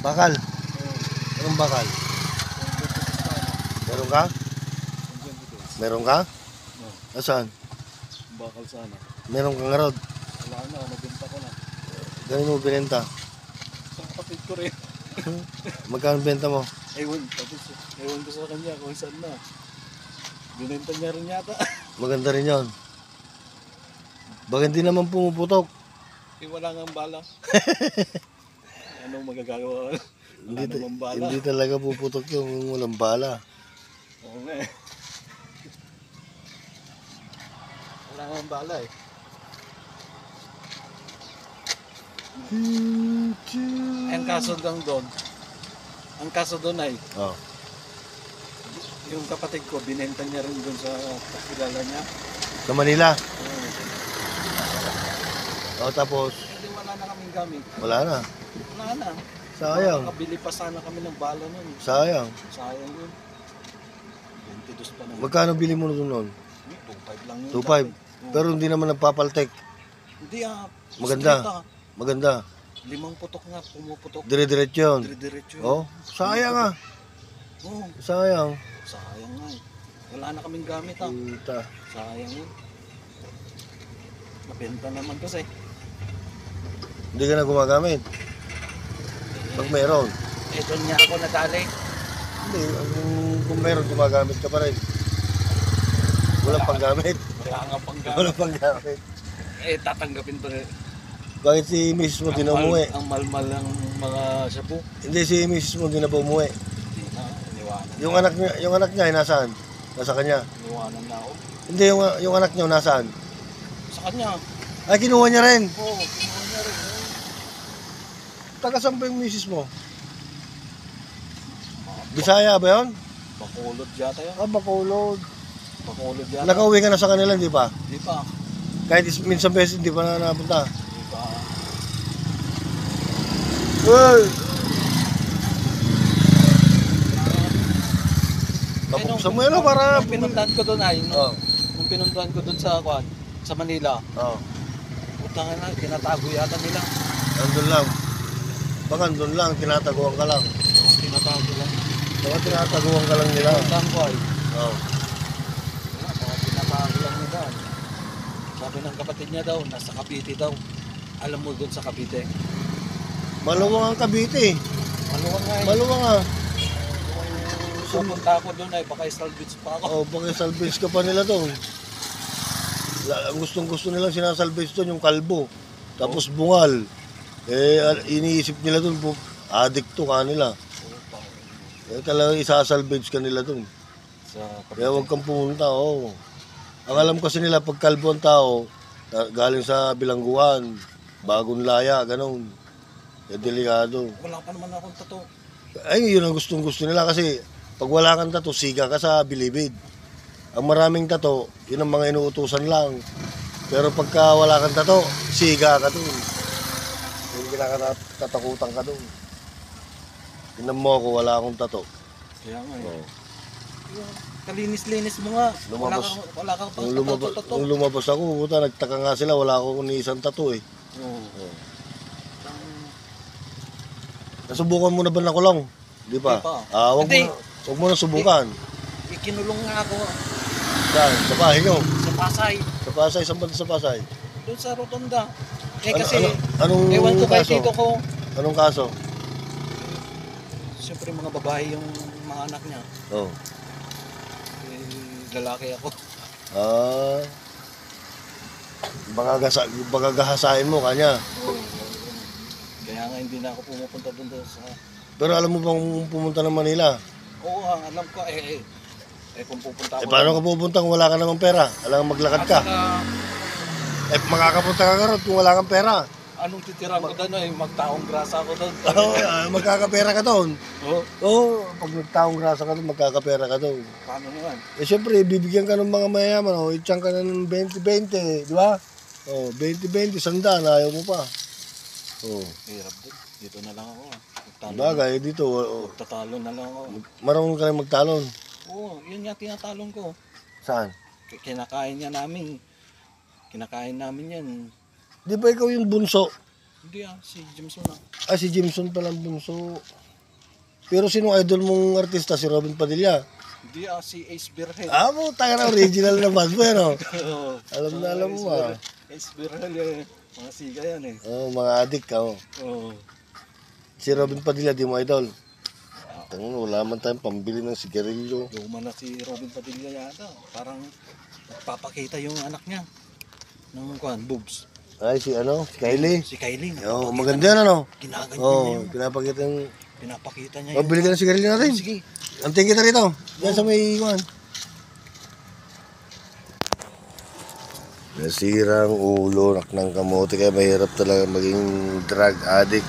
Bakal. Anong bakal? Meron ka? Meron ka? Asan? Bakal sana. Meron kang rod. Wala na, nabenta ko na. Ganun mo binenta. Sa kapatid ko rin. Magkano benta mo? Ewan ko sa kanya kung saan na. Binenta niya rin yata. Maganda rin yon. Bakit hindi naman pumuputok? Eh, wala nga bala. Anong magagawa? Wala Hindi, namang bala. hindi talaga puputok yung walang bala. Oo nga eh. Wala namang bala eh. Ang kaso lang doon, ay, Oh. yung kapatid ko, binenta niya rin doon sa kakilala niya. Sa Manila. Oo. Oh, tapos Hindi wala na kaming gamit. wala na. Wala na. Sayang. Makabili pa sana kami ng bala nun. Sayang. Sayang yun. 22 pa naman. Magkano bili mo noon? 2.5 lang yun. 2.5. dati. Oo. Pero hindi naman nagpapaltek. Hindi Maganda. straight Maganda. 5 putok nga, pumuputok. Dire-diretso yun. Dire-diretso yun. Oh, sayang ah. Oo. Sayang. Sayang nga eh. Wala na kaming gamit Puta. Sayang yun. Nabenta naman kasi. Hindi ka na gumagamit. Pag meron. Eh, doon niya ako nadali. Hindi, kung meron gumagamit ka pa rin. Walang panggamit. Wala nga pang gamit. Walang panggamit. Eh, tatanggapin pa rin. Bakit si Mrs. mo di na umuwi? Ang malmal ng mga shabu. Hindi, si Mrs. mo di na pa umuwi. Hindi na, iniwanan. Yung anak niya ay nasaan? Nasa kanya. Iniwanan na ako. Hindi, yung anak niya nasaan? Sa kanya. Ay, kinuha niya rin. Oo, kinuha niya rin. Taga saan pa yung Mrs. mo? Bisaya ba yun? Bakulod yata yun. Ah, Bacolod. Bakulod yata. Nakauwi ka na sa kanila, di ba? Hindi pa. Kahit minsan beses, hindi pa na napunta. Hindi pa. Hey! Tapos mo yun, para... Nung pinuntahan ko doon ay, Oh. nung pinuntahan ko doon sa Manila, Oh. utangin na, tinatago yata nila. Nandun lang. Baka nandun lang, tinataguan ka lang. Tinatago lang. Baka tinataguan ka lang nila. Pinuntahan ko ay, Oh. baka tinatago lang nila. Sabi ng kapatid niya daw, nasa Cavite daw. Alam mo doon sa Cavite? Maluwang ang Cavite. Maluwang nga eh. Maluwang ah. Pupunta ako doon ay, baka salvage pa ako. Oh, pakisalvage ka pa nila doon. Gustong-gusto nilang sinasalvage doon yung kalbo. Tapos bungal. Eh, iniisip nila doon, addict to kanila. Eh, talagang isasalvage ka nila doon. Sa Kaya huwag kang pumunta, oh. Ang alam kasi nila, pag kalbo ang tao, galing sa bilangguan, bagong laya, ganun. Eh, delikado. Wala pa naman akong tato. Ay, yun ang gustong-gusto nila kasi pag wala kang tato, siga ka sa bilibid. Ang maraming tato, yun ang mga inuutusan lang. Pero pagka wala kang tato, siga ka dun. Yung kinakatakutan ka dun. Tingnan mo ako, wala akong tato. Kaya nga eh. Oh. Kalinis-linis mo nga. Lumabas. Wala kang tato. Nung lumabas ako, puta, nagtaka nga sila, wala akong ni isang tato eh. Oo. Oh. Nasubukan mo na ba na kulong? Di ba? Di pa. Hindi. Wag mo na subukan. Ikinulong nga ako Saan? Sa bahay nyo? sa Pasay. Sa Pasay, saan ba sa Pasay? Doon sa Rotonda. Eh kasi, anong ewan ko kay kaso? tito ko. Anong kaso? Siyempre mga babae yung mga anak niya. Oh. Eh, lalaki ako. Ah. Baka gahasain mo kanya. Kaya nga hindi na ako pumupunta doon sa... Pero alam mo bang pumunta ng Manila? Oo, alam ko. Kung pupunta ako... Paano ka pupunta kung wala ka namang pera? Alam maglakad ka. Makakapunta ka ron kung wala kang pera. Anong titira ko doon eh? Magtaong grasa ako doon. Magkakapera ka doon. Oo. Oo, pag nagtaong grasa ka doon, magkakapera ka doon. Paano naman? Eh syempre, bibigyan ka ng mga mayaman. Oh, itiyang ka na ng 20-20, di ba? Oh, 20-20, sandaan, ayaw mo pa. Oh. Hirap doon. Dito na lang ako. Bagay, dito. Tatalo na lang ako. Marunong ka rin magtalon. Oo, yun nga tinatalong ko. Saan? Kinakain niya namin. Kinakain namin yan. Di ba ikaw yung bunso? Hindi si Jameson na. Ah, si Jimson palang bunso. Pero sino idol mong artista? Si Robin Padilla. Hindi si Ace Birhel. Ah, mo, taga na original na bad boy, ano? Oo. Alam mo ah. Ace Birhel eh. Mga siga yan eh. Oh, mga adik ka, oh. Oo. Si Robin Padilla, di mo idol. Tango, wala man tayong pambili ng sigarilyo. Luma na si Robin Padilla yata. Parang nagpapakita yung anak niya. Ng boobs. Ay, si ano? Si Kylie. Si Kylie. Oh, maganda yan, ano? Ginaganyan niya Oh, yung pinapakita yung... pinapakita niya Oh, bili ka ng sigarilyo natin. Sige. Anting kita rito. Diyan sa may iwan. Nasirang ulo, nak ng kamote, kaya mahirap talaga maging drug addict.